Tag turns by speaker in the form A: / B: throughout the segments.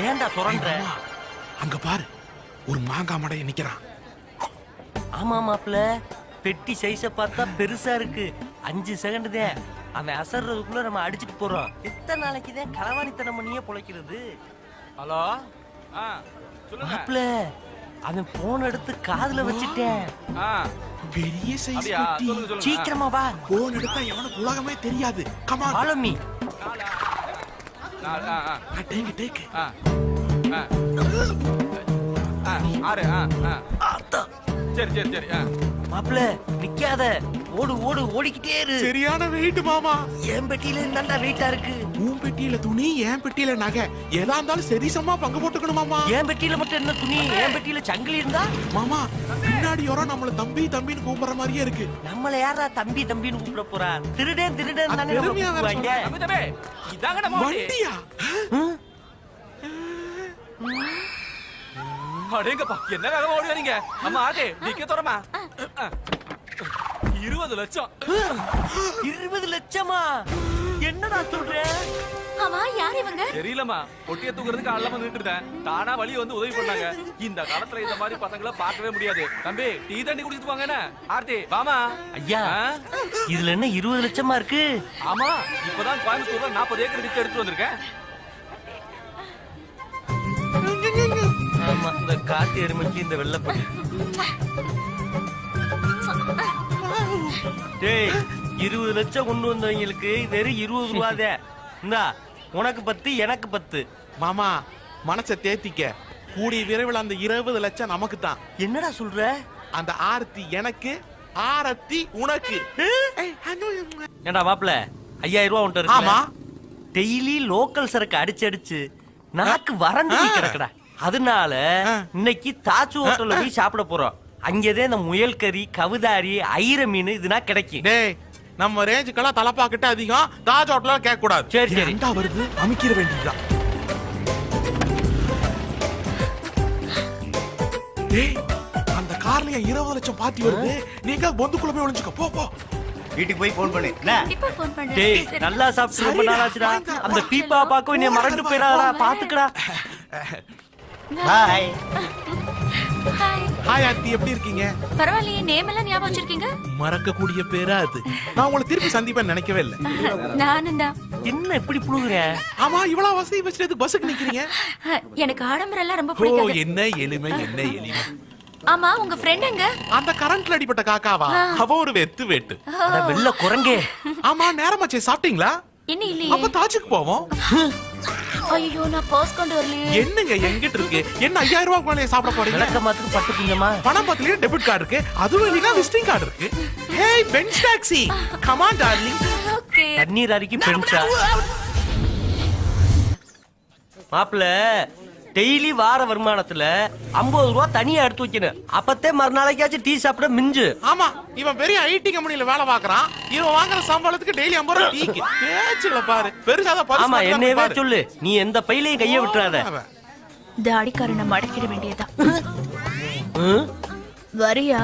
A: ஏன்டா சுரண்ட?
B: அங்க பாரு, ஒரு மாங்காய் மடைய நிக்கிறான்.
A: ஆமா மாப்ள, பெட்டி சைஸ பார்த்தா பெருசா இருக்கு. 5 செகண்ட் தான். அவன் அசர்றதுக்குள்ள நம்ம அடிச்சிட்டு போறோம். எத்தனை நாளைக்கு தான் களவாணித்தனம் பண்ணியே பொழைக்கிறது?
C: ஹலோ, சொல்லுங்க
A: மாப்ள, அவன் போன் எடுத்து காதுல வச்சிட்டேன்.
B: பெரிய சைஸ்
C: அப்படியா?
B: பெட்டி.
C: சொல்லுங்க, சொல்லுங்க.
A: சீக்கிரமா வா.
B: போன் எடுத்தா எவனுக்கு உலகமே தெரியாது. Comma
A: follow me.
B: டேக்.
C: சரி.
A: மாப்ள நிக்காத, ஓடு ஓடு, ஓடிக்கிட்டே இரு.
B: சரியான வெயிட் மாமா.
A: என் பெட்டியில இருந்தாண்டா வெயிட்டா இருக்கு.
B: உன் பெட்டியில துணி, என் பெட்டியில நகை. எதா இருந்தாலும் சரிசமா பங்கு போட்டுக்கணும் மாமா.
A: என் பெட்டியில மட்டும் என்ன துணி? என் பெட்டியில சங்கிலி இருந்தா?
B: மாமா, பின்னாடி யாரோ நம்மள தம்பி தம்பின்னு கூப்பிடுற மாதிரியே இருக்கு.
A: நம்மள யாரா தம்பி தம்பின்னு கூப்பிட போறா? திருடன் திருடன் தானே நம்ம
B: பெருமையா வேற
A: கூப்பிடுவாங்க.
C: தம்பி, இதாங்க நம்ம வண்டி.
B: வண்டியா?
C: அடேங்கப்பா, என்ன வேகமா ஓடி வரீங்க? அம்மா ஆட்டே, டிக்கெட் தரமா? 20 லட்சம்.
A: 20 லட்சமா? என்னடா சொல்ற?
D: ஆமா, யார் இவங்க?
C: தெரியலமா, பொட்டிய தூக்குறதுக்கு ஆளமா நின்னுட்டு இருந்தேன். தானா வழி வந்து உதவி பண்ணாங்க. இந்த காலத்துல இந்த மாதிரி பசங்களை பார்க்கவே முடியாது. தம்பி, டீ தண்ணி குடிச்சிட்டு போங்க. என்ன ஆர்த்தி, வாமா.
A: ஐயா, இதுல என்ன 20 லட்சமா இருக்கு?
C: ஆமா, இப்பதான் கோயம்புத்தூர்ல 40 ஏக்கர் வித்து எடுத்து வந்திருக்கேன்.
A: ஆமா, இந்த காட்டு எருமைக்கு இந்த வெள்ளப்படி. டேய், 20 லட்சம் கொண்டு வந்தவங்களுக்கு வெறும் 20 ரூபாதே. இந்தா, உனக்கு 10, எனக்கு 10.
B: மாமா, மனசை தேத்திக்க. கூடிய விரைவில் அந்த 20 லட்சம் நமக்கு தான்.
A: என்னடா சொல்ற?
B: அந்த ஆரத்தி எனக்கு, ஆரத்தி உனக்கு.
A: ஏண்டா மாப்ள, 5000 ரூபா உன்ட்ட இருக்கு.
B: ஆமா.
A: டெய்லி லோக்கல் சரக்கு அடிச்சு அடிச்சு நாக்கு வறண்டு கிடக்குடா. அதனால இன்னைக்கு தாச்சு ஹோட்டல்ல போய் சாப்பிட போறோம். அங்கேதான் இந்த முயல் கறி, கவுதாரி, ஐர மீன் இதுனா கிடைக்கும்.
B: டேய், நம்ம ரேஞ்சுக்கெல்லாம் தலைப்பாக்கிட்ட அதிகம். தாஜ் ஹோட்டல்ல கேட்க கூடாது.
A: சரி சரி.
B: ஏன்டா வருது? அமைக்கிற வேண்டியதுதான். டேய், அந்த கார்லயே 20 லட்சம் பாத்தி வருது. நீங்க பொந்துக்குள்ள போய் ஒளிஞ்சுக்க. போ போ.
E: வீட்டுக்கு போய் போன் பண்ணு.
D: கண்டிப்பா ஃபோன் பண்றேன்.
A: டேய்,
D: சரி.
A: நல்லா சாப்பிட்டு ரொம்ப நாள் ஆச்சுடா. அந்த பீப்பா பாக்க நீ மறந்து போயிடாதடா. பாத்துக்கடா.
E: ஹாய்.
D: ஹாய்.
B: ஹாய் ஆர்த்தி, எப்படி இருக்கீங்க?
D: பரவாயில்லையே, நேம் எல்லாம் ஞாபகம் வச்சிருக்கீங்க.
B: மறக்கக்கூடிய பேரா அது. நான் உங்களை திருப்பி சந்திப்பேன்னு நினைக்கவே இல்லை.
D: நானும் தான்.
A: என்ன இப்படி புழுகுற?
B: ஆமா, இவ்வளவு வசதி வச்சுட்டு பஸ்ஸுக்கு நிக்கிறீங்க.
D: எனக்கு ஆடம்பரம் எல்லாம் ரொம்ப
B: ஓ,
D: பிடிக்காது.
B: என்ன எளிமை, என்ன எளிமை.
D: ஆமா, உங்க ஃப்ரெண்ட் எங்க?
B: அந்த கரண்ட்ல அடிப்பட்ட காக்காவா? அவ ஒரு வெத்து வெட்டு.
A: அட வெள்ள குரங்கே.
B: ஆமா, நேரமாச்சே. சாப்பிட்டீங்களா?
D: இன்னும் இல்லையே.
B: அப்ப தாஜுக்கு போவோம்.
D: ஐயோ, நான் பர்ஸ் கொண்டு வரலையே.
B: என்னங்க எங்கிட்ட இருக்கு? என்ன 5000 ரூபாய்க்கு மேலே சாப்பிட போறீங்க?
A: விளக்க மாத்துக்கு பட்டு பிஞ்சமா?
B: பணம் பக்கத்துல டெபிட் கார்டு இருக்கு. அதுவும் இல்லைனா விசிட்டிங் கார்டு இருக்கு. Hey Benz taxi, come on darling.
D: Okay.
A: தண்ணீர் அரிக்கி பெருசா. மாப்பிள்ள, டெய்லி வார வருமானத்துல 50 ரூபா தனியா எடுத்து வைக்கணும். அப்பத்தே மறுநாளைக்காச்சும் டீ சாப்பிட மிஞ்சு.
B: ஆமா, இவன் பெரிய ஐடி கம்பெனில வேலை பாக்குறான். இவன் வாங்குற சம்பளத்துக்கு டெய்லி 50 ரூபா டீக்கு. பேச்சுல பாரு, பெருசாத பர்ஸ்.
A: ஆமா, என்னையவே சொல்லு. நீ எந்த பையிலையும் கைய விட்டுறாத.
D: தாடிக்காரனை மடக்கிட வேண்டியதா. வரியா?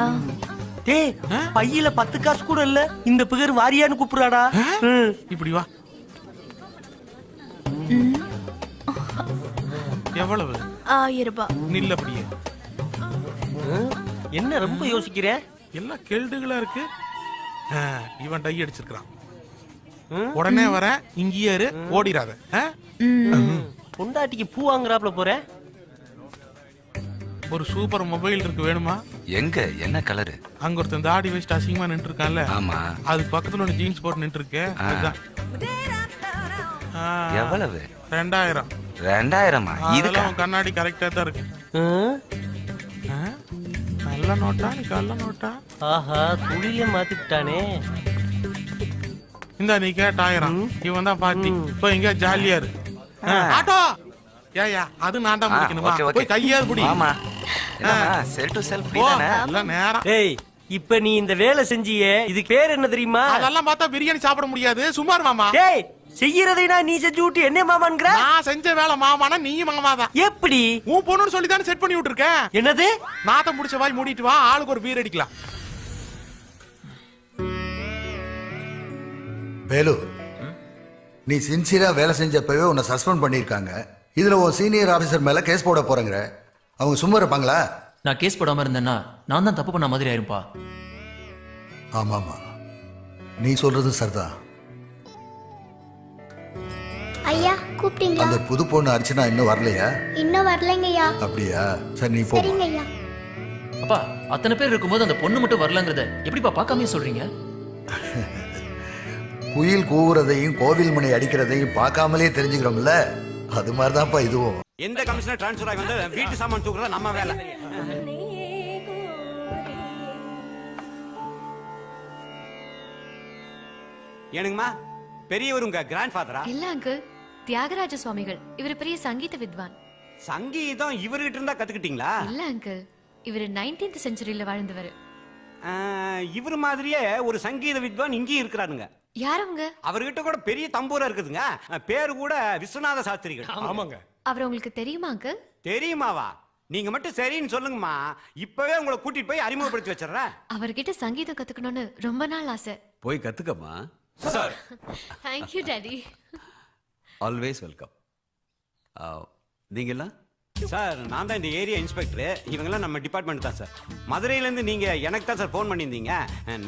A: டேய், பையில 10 காசு கூட இல்ல. இந்த பிகர் வாரியான்னு கூப்பிடுறாடா.
B: இப்படி வா. எவ்வளவு?
D: 1000 ரூபாய்.
B: நில்ல அப்படியே.
A: என்ன ரொம்ப யோசிக்கிற?
B: எல்லாம் கெல்டுகளா இருக்கு. இவன் டை அடிச்சிருக்கான். உடனே வர, இங்கேயே இரு, ஓடிராத.
A: பொண்டாட்டிக்கு பூ வாங்குறாப்ல போற.
B: ஒரு சூப்பர் மொபைல் இருக்கு, வேணுமா?
E: எங்க என்ன கலரு?
B: அங்க ஒருத்தன் தாடி வச்சுட்டு அசிங்கமா நின்று இருக்கான்ல.
E: ஆமா.
B: அது பக்கத்துல ஒரு ஜீன்ஸ் போட்டு நின்று இருக்கு.
E: எவ்வளவு?
B: 2000.
E: 2000-ஆ? இதுக்கு
B: கண்ணாடி கரெக்டா தான் இருக்கு. நல்ல நோட்டா? கள்ள நோட்டா?
A: ஆஹா, துளிய மாத்திட்டானே.
B: இந்த நீ கேட்ட 1000. இவன் தான் பாட்டி. இப்போ இங்க ஜாலியா இரு. ஆட்டோ. ஏயா, அது நான் தான் முடிக்கணுமா? போய் கையாவது புடி.
E: ஆமா. செல் டு செல் ஃப்ரீ தானே?
B: இல்ல நேரா.
A: டேய், இப்ப நீ இந்த வேலை செஞ்சியே, இதுக்கு பேர் என்ன தெரியுமா?
B: அதெல்லாம் பார்த்தா பிரியாணி சாப்பிட முடியாது. சுமார் மாமா.
A: டேய், செய்யறதை நான் நீ செஞ்சு விட்டு என்ன மாமான்ங்கற?
B: நான் செஞ்ச வேலை மாமானா நீ மாமாதான்.
A: எப்படி?
B: உன் பொண்ணுன்னு சொல்லி தானே செட் பண்ணி விட்டுருக்கேன்.
A: என்னது?
B: நாத்தம் முடிச்ச வாய் மூடிட்டு வா, ஆளுக்கு ஒரு பீர் அடிக்கலாம்.
F: வேலு, நீ சின்சியரா வேலை செஞ்சப்பவே உன்னை சஸ்பெண்ட் பண்ணிருக்காங்க. இதுல உன் சீனியர் ஆபீசர் மேல கேஸ் போட போறேங்கிற, அவங்க சும்மா இருப்பாங்களா?
G: நான் கேஸ் போடாம இருந்தேன்னா நான் தான் தப்பு பண்ண மாதிரி ஆயிருப்பா.
F: ஆமாமா, நீ சொல்றது சரிதான்.
H: ஐயா கூப்பிட்டீங்களா?
F: அந்த புது பொண்ணு அர்ச்சனா இன்னும் வரலையா?
H: இன்னும் வரலைங்கய்யா.
F: அப்படியா? சரி, நீ போ.
H: சரிங்க ஐயா.
G: அப்பா, அத்தனை பேர் இருக்கும்போது அந்த பொண்ணு மட்டும் வரலங்கிறத எப்படிப்பா பார்க்காமயே சொல்றீங்க?
F: குயில் கூவுறதையும் கோவில் மணி அடிக்கிறதையும் பார்க்காமலே தெரிஞ்சுக்கிறோம்ல, அது மாதிரிதான்ப்பா இதுவும்.
I: எந்த கமிஷனர் டிரான்ஸ்ஃபர் ஆகி வந்து வீட்டு சாமான் தூக்குறதா நம்ம வேலை. ஏனுங்கம்மா, பெரியவர் உங்க கிராண்ட் ஃபாதரா?
J: இல்ல அங்கிள், தியாகராஜ சுவாமிகள். இவர் பெரிய சங்கீத வித்வான்.
I: சங்கீதம் இவர்கிட்ட இருந்தா கத்துக்கிட்டீங்களா?
J: இல்ல அங்கிள், இவர் 19th செஞ்சுரியில வாழ்ந்தவர்.
I: இவர் மாதிரியே ஒரு சங்கீத வித்வான் இங்கேயும் இருக்கிறாருங்க.
J: யாருங்க?
I: அவர்கிட்ட கூட பெரிய தம்பூரா இருக்குதுங்க. பேரு கூட விஸ்வநாத சாஸ்திரிகள்.
C: ஆமாங்க.
J: அவர் உங்களுக்கு தெரியுமா அங்கிள்?
I: தெரியுமாவா? நீங்க மட்டும் சரின்னு சொல்லுங்கம்மா, இப்பவே உங்களை கூட்டிட்டு போய் அறிமுகப்படுத்தி வச்சிடறேன்.
J: அவர்கிட்ட சங்கீதம் கத்துக்கணும்னு ரொம்ப நாள் ஆசை.
K: போய் கத்துக்கம்மா.
I: Sir,
J: Thank you daddy.
K: Always welcome. நீங்கெல்லாம்?
I: சார், நான் தான் இந்த ஏரியா இன்ஸ்பெக்டர். இவங்கெல்லாம் நம்ம டிபார்ட்மெண்ட் தான் சார். மதுரையிலேருந்து நீங்க எனக்கு தான் சார் ஃபோன் பண்ணியிருந்தீங்க.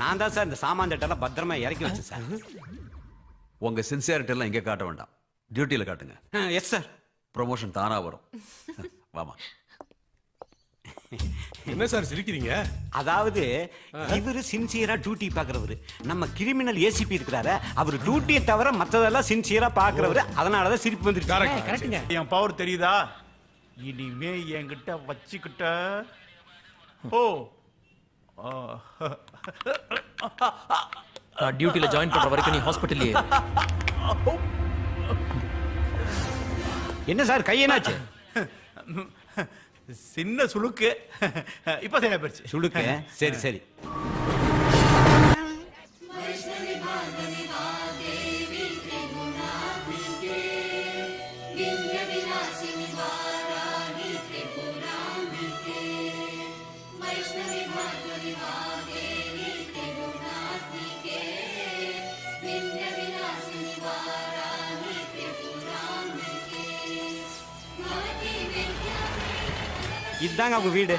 I: நான் தான் சார் இந்த சாமான் தட்டெல்லாம் பத்திரமா இறக்கி வச்சேன் சார்.
K: உங்க சின்சியாரிட்டி எல்லாம் இங்க காட்ட வேண்டாம், டியூட்டியில காட்டுங்க.
I: Yes sir.
K: ப்ரொமோஷன் தானா வரும். வாமா.
C: என்ன சார் சிரிக்கிறீங்க?
I: அதாவது இவரு சின்சியரா டியூட்டி பாக்குறவரு. நம்ம கிரிமினல் ஏசிபி இருக்கிறாரு, அவர் டியூட்டியை தவிர மத்ததெல்லாம் சின்சியரா பாக்குறவரு. அதனாலதான் சிரிப்பு வந்துருச்சு.
C: கரெக்ட்டுங்க. என் பவர் தெரியுதா? இனிமே என்கிட்ட வச்சுக்கிட்ட
G: நான் டியூட்டில ஜாயின் பண்ற வரைக்கும் நீ ஹாஸ்பிட்டல்லையே.
I: என்ன சார், கையென்னாச்சு?
C: சின்ன சுளுக்கு. இப்ப சரியா போயிடுச்சு.
I: சுடுக்கு? சரி சரி. இதுதாங்க அவங்க வீடு.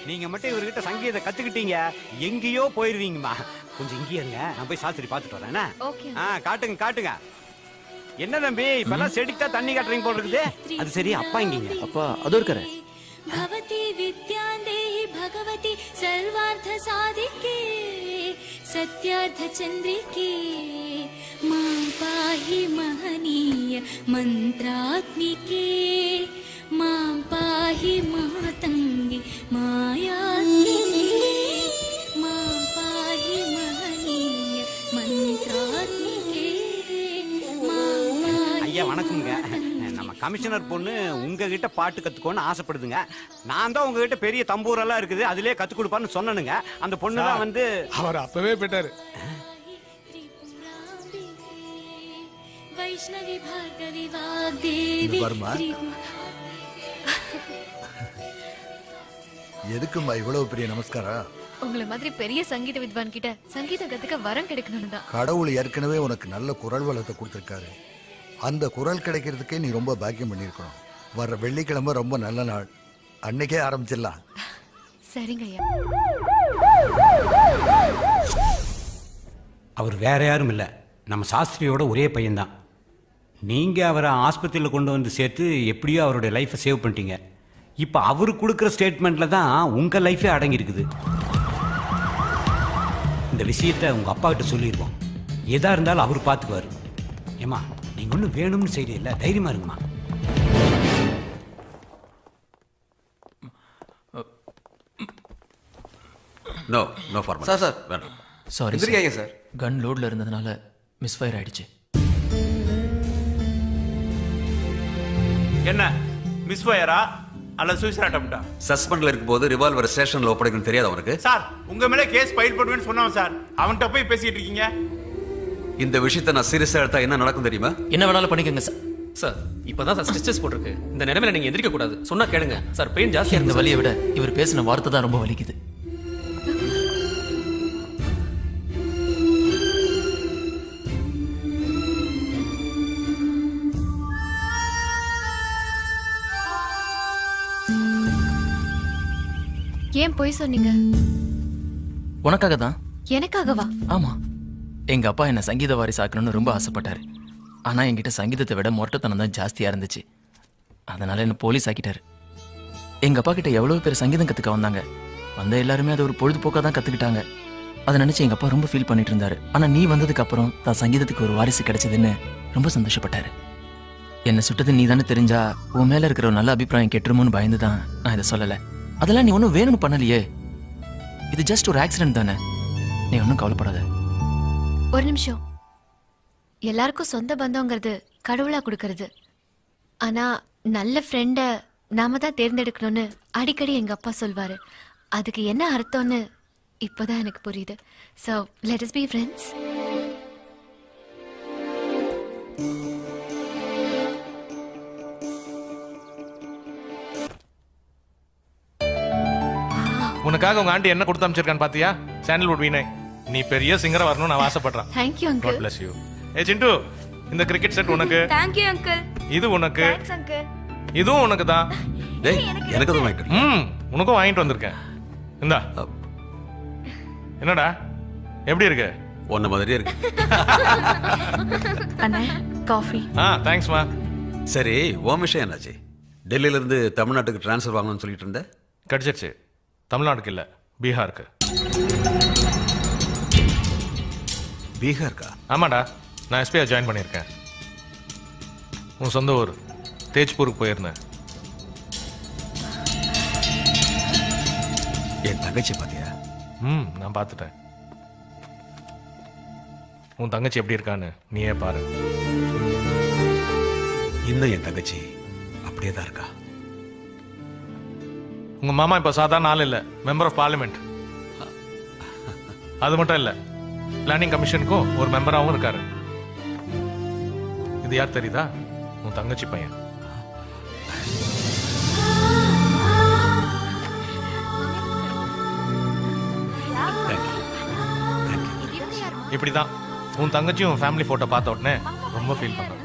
I: நீங்க மட்டும் இவர்கிட்ட சங்கீத கத்துக்கிட்டீங்க, எங்கேயோ போயிருவீங்கம்மா. கொஞ்சம் இங்கே இருங்க, நான் போய் சாஸ்திரி பார்த்துட்டு வரேன்.
J: Okay.
I: காட்டுங்க காட்டுங்க. என்ன தம்பி, இப்பெல்லாம் செடிக்கு தண்ணி காட்டுறீங்க போல இருக்குது. அது சரி, அப்பா இங்கீங்க?
G: அப்பா அதோ இருக்காரு.
H: भवती विद्यान्देहि भगवती सर्वार्थ साधिके सत्यार्थ चंद्रिके मां पाहि महनीय मंत्रात्मिके मां पाहि मातंगी मायात्मिके मां पाहि महनीय मंत्रात्मिके मां पाहि
I: ஐயா வணக்கம்ங்க. நம்ம கமிஷனர் பொண்ணு உங்ககிட்ட பாட்டு கத்துக்கோன்னு ஆசைப்படுதுங்க. நான் தான் உங்ககிட்ட பெரிய தம்பூரெல்லாம் இருக்குது, அதிலே கத்து கொடுப்பான்னு சொன்னனுங்க. அந்த பொண்ணு தான் வந்து
C: அவர் அப்பவே போயிட்டாரு.
H: वैष्णवी भार्गवी वाग्देवी
F: வருமா? எதுக்குமா இவ்வளவு பெரிய நமஸ்காரம்?
J: உங்களை மாதிரி பெரிய சங்கீத வித்வான் கிட்ட சங்கீதம் கத்துக்க வரம் கிடைக்கணும்னு தான்.
F: கடவுள் ஏற்கனவே உனக்கு நல்ல குரல் வளத்தை கொடுத்துருக்காரு. அந்த குரல் கிடைக்கிறதுக்கே நீ ரொம்ப பாக்கியம் பண்ணியிருக்கணும். வர்ற வெள்ளிக்கிழமை ரொம்ப நல்ல நாள், அன்னைக்கே ஆரம்பிச்சிடலாம்.
J: சரிங்க ஐயா.
I: அவர் வேற யாரும் இல்லை, நம்ம சாஸ்திரியோட ஒரே பையன்தான். நீங்க அவரை ஆஸ்பத்திரியில் கொண்டு வந்து சேர்த்து எப்படியோ அவருடைய லைஃப்பை சேவ் பண்ணிட்டீங்க. இப்போ அவரு கொடுக்குற ஸ்டேட்மெண்ட்ல தான் உங்க லைஃபே அடங்கி இருக்குது. இந்த விஷயத்த உங்க அப்பா கிட்ட சொல்லிடுவோம். எதா இருந்தாலும் அவர் பார்த்துக்குவாரு. ஏமா, நீங்க ஒன்றும் வேணும்னு செய்யல, தைரியமா இருங்கம்மா.
K: No no formal.
G: சார்
K: வேண்டாம்.
G: சாரி சார், கன் லோட்ல இருந்ததுனால மிஸ்ஃபயர் ஆயிடுச்சு.
C: என்ன மிஸ் ஃபயரா அல்ல சூசைட் அட்டெம்ப்டா?
K: சஸ்பெண்ட்ல இருக்கும்போது ரிவால்வர் ஸ்டேஷன்ல ஒப்படைக்கணும் தெரியாது அவனுக்கு?
C: சார், உங்க மேல கேஸ் ஃபைல் பண்ணுவேன்னு சொன்னான் சார். அவன்கிட்ட போய் பேசிட்டு இருக்கீங்க.
K: இந்த விஷயத்தை நான் சீரியஸா எடுத்தா என்ன நடக்கும் தெரியுமா?
G: என்ன வேணாலும் பண்ணிக்கோங்க சார்.
L: சார் இப்பதான் சார் ஸ்டிச்சஸ் போட்டிருக்கு. இந்த நிலைமையில நீங்க எந்திரிக்க கூடாது. சொன்னா கேளுங்க சார். பெயின் ஜாஸ்தியா
G: இந்த
L: இருக்கு.
G: வலியை விட இவர் பேசின வார்த்தை தான் ரொம்ப வலிக்குது.
J: ஏன் போய் சொன்னீங்க?
G: உனக்காக தான்.
J: எனக்காகவா?
G: ஆமா, எங்க அப்பா என்ன சங்கீத வாரிசு ஆக்கணும்னு ரொம்ப ஆசைப்பட்டாரு. ஆனா என்கிட்ட சங்கீதத்தை விட மொரட்டத்தனம் தான் ஜாஸ்தியா இருந்துச்சு. அதனால என்ன போலீஸ் ஆக்கிட்டாரு. எங்க அப்பா கிட்ட எவ்வளவு பேர் சங்கீதம் கத்துக்க வந்தாங்க. வந்த எல்லாருமே அதை ஒரு பொழுதுபோக்கா தான் கத்துக்கிட்டாங்க. அதை நினைச்சு எங்க அப்பா ரொம்ப ஃபீல் பண்ணிட்டு இருந்தாரு. ஆனா நீ வந்ததுக்கு அப்புறம் தான் சங்கீதத்துக்கு ஒரு வாரிசு கிடைச்சதுன்னு ரொம்ப சந்தோஷப்பட்டாரு. என்ன சுட்டது நீ தானே தெரிஞ்சா உன் மேல இருக்கிற ஒரு நல்ல அபிப்பிராயம் கெட்டுருமோன்னு பயந்து தான் நான் இதை சொல்லல. அதெல்லாம் நீ ஒன்றும் வேணும்னு பண்ணலையே. இது ஜஸ்ட் ஒரு ஆக்சிடென்ட் தானே. நீ ஒன்றும் கவலைப்படாத.
J: ஒரு நிமிஷம். எல்லாருக்கும் சொந்த பந்தங்கிறது கடவுளா கொடுக்கறது. ஆனா நல்ல ஃப்ரெண்ட நாம தான் தேர்ந்தெடுக்கணும்னு அடிக்கடி எங்க அப்பா சொல்வாரு. அதுக்கு என்ன அர்த்தம்னு இப்போதான் எனக்கு புரியுது. So let us be friends.
B: உனக்காக உங்க ஆண்டி என்ன கொடுத்து அமைச்சிருக்கான்னு பாத்தியா? சாண்டல்வுட் வீணை. நீ பெரிய சிங்கரா வரணும்னு நான் ஆசைப்படுறேன்.
J: Thank you uncle.
B: God bless you. ஏ சிண்டு, இந்த கிரிக்கெட் செட் உனக்கு.
H: Thank you uncle.
B: இது உனக்கு.
H: Thanks uncle.
B: இதுவும் உனக்கு தான்.
K: டேய் எனக்கு தான் வாங்கிட்டு.
B: உனக்கும் வாங்கிட்டு வந்திருக்கேன். இந்தா. என்னடா எப்படி இருக்கு?
K: ஒன்ன மாதிரியே இருக்கு.
D: அண்ணா காஃபி.
B: தேங்க்ஸ் மா.
K: சரி, உன் விஷயம் என்னாச்சு? டெல்லியில இருந்து தமிழ்நாட்டுக்கு ட்ரான்ஸ்ஃபர் வாங்கணும்னு சொல்லிட்டு இருந்த.
B: கிடைச்சிருச்சு. தமிழ்நாட்டுக்கு இல்ல, பீகாருக்கு.
K: பீகார்க்கா?
B: ஆமாடா, நான் எஸ்பிஐ ஜாயின் பண்ணியிருக்கேன். உன் சொந்த ஊர் தேஜ்பூருக்கு போயிருந்தேன்.
K: என் தங்கச்சி பாத்தியா?
B: நான் பார்த்துட்டேன். உன் தங்கச்சி எப்படி இருக்கான்னு நீயே பாரு.
K: இன்னும் என் தங்கச்சி அப்படியே தான் இருக்கா.
B: உங்க மாமா இப்ப சாதாரண ஆள் இல்ல, மெம்பர் ஆஃப் பார்லிமெண்ட். அது மட்டும் இல்ல, பிளானிங் கமிஷனுக்கும் ஒரு மெம்பராகவும் இருக்காரு. இது யார் தெரியுதா? உன் தங்கச்சி பையன். இப்படிதான் உன் தங்கச்சியும் உன் ஃபேமிலி போட்டோ பார்த்த உடனே ரொம்ப ஃபீல் பண்ணேன்.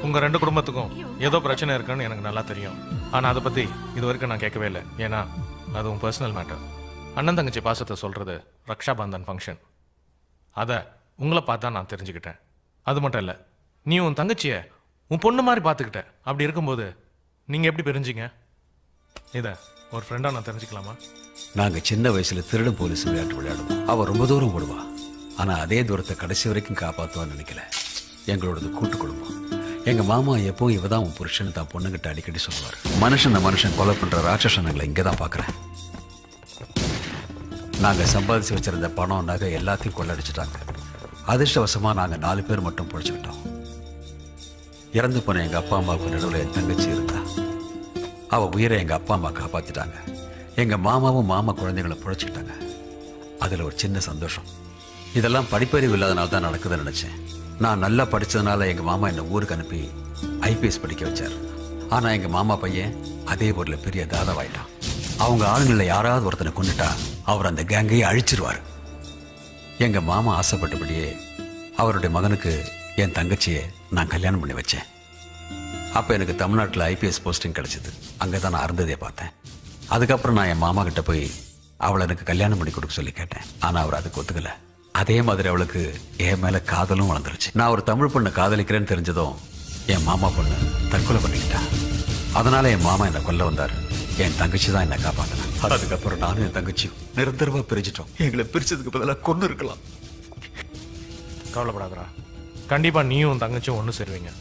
B: உங்க ரெண்டு குடும்பத்துக்கும் ஏதோ பிரச்சனை இருக்குன்னு எனக்கு நல்லா தெரியும். ஆனா அதை பத்தி இது வரைக்கும் நான் கேட்கவே இல்லை. ஏன்னா அது உன் பர்சனல் மேட்டர். அண்ணன் தங்கச்சி பாசத்தை சொல்றது ரக்ஷா பந்தன் ஃபங்க்ஷன். அதை உங்களை பார்த்தா நான் தெரிஞ்சுக்கிட்டேன். அது மட்டும் இல்லை, நீ உன் தங்கச்சியை உன் பொண்ணு மாதிரி பார்த்துக்கிட்ட. அப்படி இருக்கும்போது நீங்க எப்படி பிரிஞ்சிங்க? இதை ஒரு ஃப்ரெண்டா நான் தெரிஞ்சுக்கலாமா?
K: நாங்க சின்ன வயசுல திருடன் போலீஸ் விளையாட்டு விளையாடுவோம். அவ ரொம்ப தூரம் ஓடுவா. ஆனா அதே தூரத்தை கடைசி வரைக்கும் காப்பாற்றுவான்னு நினைக்கல. எங்களோடது கூட்டு குடும்பம். எங்க மாமா எப்போ இவதான் உன் புருஷன் தான் பொண்ணுகிட்ட அடிக்கடி சொல்லுவார். மனுஷன் கொலை பண்ற ராட்சசனங்களை இங்க தான் பாக்குறேன். நாங்க சம்பாதிச்சு வச்சிருந்த பணம் நகை எல்லாத்தையும் கொள்ளடிச்சிட்டாங்க. அதிர்ஷ்டவசமா நாங்க 4 பேர் மட்டும் பிடிச்சுக்கிட்டோம். இறந்து போன எங்க அப்பா அம்மாவுக்கு நடுவில் என் தங்கச்சி இருந்தா. அவ உயிரை எங்க அப்பா அம்மா காப்பாத்திட்டாங்க. எங்க மாமாவும் மாமா குழந்தைகளை பிழைச்சிக்கிட்டாங்க. அதுல ஒரு சின்ன சந்தோஷம். இதெல்லாம் படிப்பறிவு இல்லாதனால தான் நடக்குதுன்னு நினைச்சேன். நான் நல்லா படிச்சதுனால எங்க மாமா என்னை ஊருக்கு அனுப்பி IPS படிக்க வச்சார். ஆனா எங்க மாமா பையன் அதே ஊர்ல பெரிய தாதாவாயிட்டான். அவங்க ஆளுங்களில் யாராவது ஒருத்தனை கொண்டுட்டா அவர் அந்த கேங்கையே அழிச்சிருவார். எங்க மாமா ஆசைப்பட்டபடியே அவருடைய மகனுக்கு என் தங்கச்சியை நான் கல்யாணம் பண்ணி வச்சேன். அப்போ எனக்கு தமிழ்நாட்டில் IPS போஸ்டிங் கிடைச்சிது. அங்கே தான் நான் அருந்ததியை பார்த்தேன். அதுக்கப்புறம் நான் என் மாமா கிட்ட போய் அவளை எனக்கு கல்யாணம் பண்ணி கொடுக்க சொல்லி கேட்டேன். ஆனால் அவர் அதுக்கு ஒத்துக்கல. அதே மாதிரி அவளுக்கு என் மேலே காதலும் வளர்ந்துருச்சு. நான் ஒரு தமிழ் பொண்ணை காதலிக்கிறேன்னு தெரிஞ்சதும் என் மாமா பொண்ணு தற்கொலை பண்ணிக்கிட்டா. அதனால என் மாமா என்னை கொல்ல வந்தார். என் தங்கச்சி தான் என்னை காப்பாத்தினேன். அதுக்கப்புறம் நானும் என் தங்கச்சியும் நிரந்தரமா பிரிச்சிட்டோம். எங்களை பிரிச்சதுக்கு பதிலாக கொண்டு இருக்கலாம்.
B: கவலைப்படாதடா, கண்டிப்பா நீயும் உன் தங்கச்சியும் ஒன்று சேருவீங்க.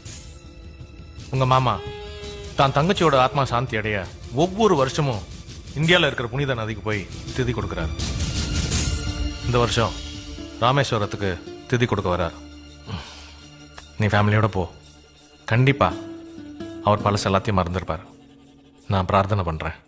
B: உங்க மாமா தான் தங்கச்சியோட ஆத்மா சாந்தி அடைய ஒவ்வொரு வருஷமும் இந்தியாவில் இருக்கிற புனித நதிக்கு போய் திதி கொடுக்குறாரு. இந்த வருஷம் ராமேஸ்வரத்துக்கு திதி கொடுக்க வர்றார். நீ ஃபேமிலியோட போ. கண்டிப்பா அவர் பழசு எல்லாத்தையும் மறந்துருப்பார். நான் பிரார்த்தனை பண்றேன்.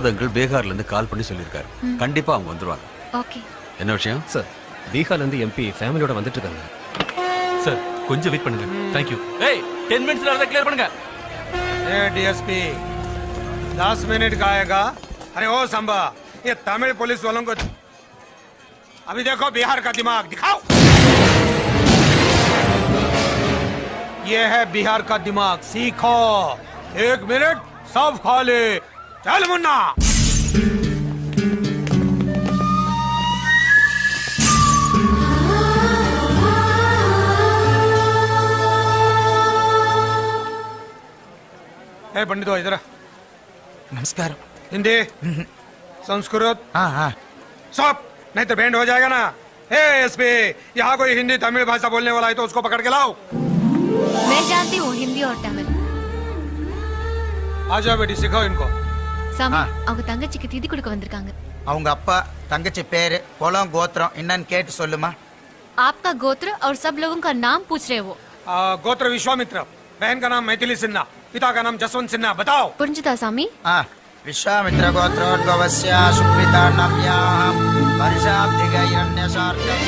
K: பிரசாத் அங்கிள் பீகார்ல இருந்து கால் பண்ணி சொல்லியிருக்காரு. கண்டிப்பா அவங்க வந்துருவாங்க.
J: ஓகே.
K: என்ன விஷயம்?
L: சார் பீகார்ல இருந்து எம்பி ஃபேமிலியோட வந்துட்டு இருக்காங்க.
C: சார் கொஞ்சம் வெயிட் பண்ணுங்க. Thank you. ஏய் 10 மினிட்ஸ்ல அதை கிளியர் பண்ணுங்க.
M: ए डीएसपी 10 मिनट का आएगा. अरे ओ संभा, ये तमिल पुलिस वालों को अभी देखो बिहार का दिमाग दिखाओ. ये है बिहार का दिमाग, सीखो. 1 मिनट सब खाली. चल मुन्ना. ए पंडित इधर.
E: नमस्कार.
M: हिंदी, संस्कृत,
E: हाँ हाँ.
M: सब, नहीं तो बैंड हो जाएगा ना. ए एसपी, यहाँ कोई हिंदी तमिल भाषा बोलने वाला है तो उसको पकड़ के लाओ.
J: मैं जानती हूँ हिंदी और तमिल.
M: आ जाओ बेटी, सिखाओ इनको.
J: சாமி, அவங்க தங்கச்சிக்கு திதி கொடுக்க வந்திருக்காங்க.
E: அவங்க அப்பா தங்கச்சி பேரு குலம் கோத்திரம் என்னன்னு கேட்டு சொல்லுமா.
J: आपका गोत्र और सब लोगों का नाम पूछ रहे वो.
M: गोत्र विश्वामित्र, बहन का नाम मैथिली सिन्हा, पिता का नाम जसवंत सिन्हा. बताओ.
J: புரிஞ்சுதா சாமி?
E: विश्वामित्र गोत्रोद्भवस्य सुकृता नाम्याः वर्षाब्धिक हिरण्यसार्कं.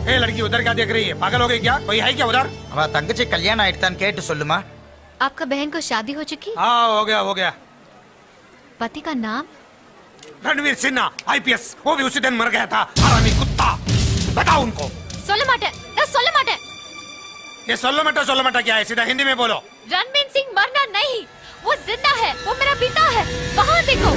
M: ए लड़की उधर क्या देख रही है? पागल हो गई क्या? कोई है क्या उधर?
E: அவ தங்கச்சி கல்யாணம் ஆயிடுதான்னு கேட்டு சொல்லுமா.
J: आपका बहन को शादी हो चुकी?
M: हाँ हो गया हो गया.
J: पति का नाम?
M: रणवीर सिन्हा, आईपीएस. वो भी उसी दिन मर गया था. हरामी कुत्ता. बताओ उनको.
J: சொல்ல மாட்டேன். நான் சொல்ல மாட்டேன்.
M: ये सोलो मटा क्या है? सीधा हिंदी में बोलो.
J: रणबीर सिंह मरना नहीं, वो जिंदा है. वो मेरा पिता है. वहाँ देखो.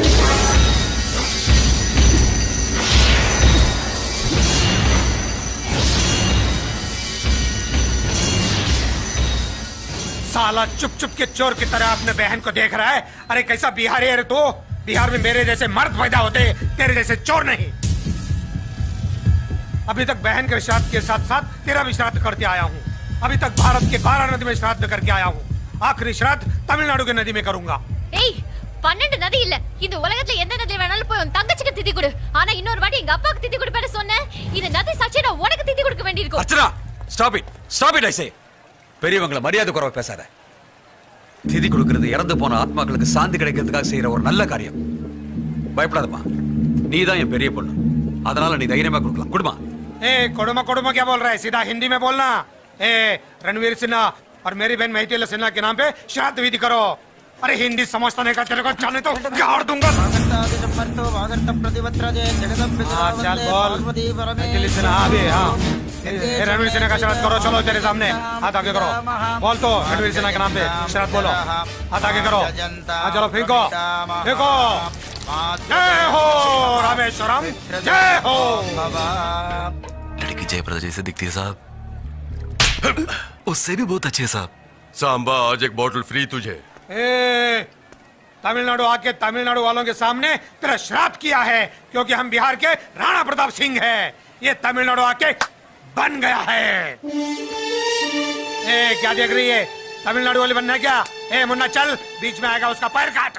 M: साला चुप चुप के चोर की तरह अपने बहन को देख रहा है. अरे कैसा बिहारी है तू? बिहार में मेरे जैसे मर्द पैदा होते, तेरे जैसे चोर नहीं. अभी तक बहन के श्राद्ध के साथ साथ तेरा भी श्राद्ध करते आया हूँ. अभी तक भारत के 12 नदी में श्राद्ध करके आया हूँ. आखिरी श्राद्ध तमिलनाडु के नदी में करूंगा.
J: ஏய் 12 நதி இல்ல. இந்த உலகத்துல எந்த நதியில வேணாலும் போய் உன் தங்கச்சிக்கு திதி கொடு. ஆனா இன்னொரு வாட்டி எங்க அப்பாக்கு திதி கொடுப்பேன்னு சொன்னேன். இந்த நதி சாட்சியா நான் உனக்கு திதி கொடுக்க வேண்டியிருக்கும்.
K: அர்ச்சனா, ஸ்டாப் இட் ஐ சே. பெரியவங்களை மரியாதை குறைவா பேசாத. திதி கொடுக்கிறது இறந்து போன ஆத்மாக்களுக்கு சாந்தி கிடைக்கிறதுக்காக செய்யற ஒரு நல்ல காரியம். பயப்படாதம்மா, நீ தான் என் பெரிய பொண்ணு. அதனால நீ தைரியமா கொடுக்கலாம். குடுமா.
M: ए कोडमा क्या बोल रहा है? सीधा हिंदी में बोलना. ए रणवीर सिन्हा और मेरी बहन मैथिली सिन्हा के नाम पे श्राद्ध विधि करो. अरे हिंदी समझता नहीं का तेरे को जाने तो गाड़ दूंगा. चल बोल. मैथिली सिन्हा अभी. हाँ रणवीर सिन्हा का श्राद्ध करो. चलो तेरे सामने हाथ आगे करो. बोल तो रणवीर सिन्हा के नाम पे श्राद्ध बोलो. हाथ आगे करो. चलो फेंको फेंको. जय हो रामेश्वरम, जय हो.
E: लड़की जयप्रदा जैसे दिखती है साहब. उससे भी बहुत अच्छे है साहब.
C: सांबा आज एक बॉटल फ्री तुझे.
M: ए तमिलनाडु आके तमिलनाडु वालों के सामने तेरा श्राद्ध किया है क्योंकि हम बिहार के राणा प्रताप सिंह हैं. ये तमिलनाडु आके बन गया है. ए क्या देख रही है? तमिलनाडु वाली बनना है क्या? ए मुन्ना चल, बीच में आएगा उसका पैर काट.